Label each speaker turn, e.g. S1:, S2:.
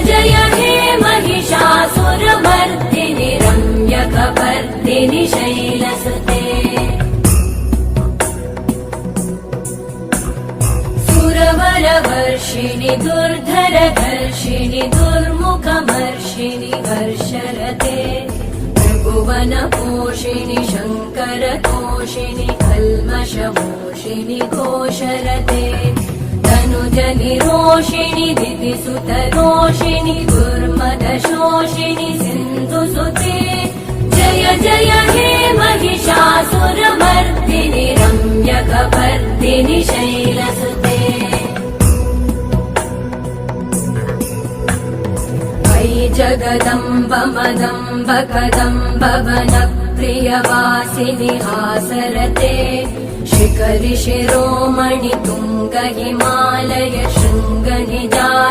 S1: जय हे महिषासुरमर्दिनि रम्यकपर्दिनि शैलसुते सुरवरवर्षिणि दुर्धरधर्षिणि दुर्मुखमर्षिणि वर्षरते त्रिभुवनपोषिणि शङ्करतोषिणि कल्मषमोषिणि घोषरते तनुजनिरोषिणि दितिसुतरोषिणि दुर्मदशोषिणि सिन्धुसुते जय जय हे महिषासुरमर्दिनि रम्यकपर्दिनि शैलसुते जगदम्ब मदम्ब कदम्ब वनप्रियवासिनि हासरते शिखरि शिरोमणि तुङ्ग हिमालय शृङ्ग निजाय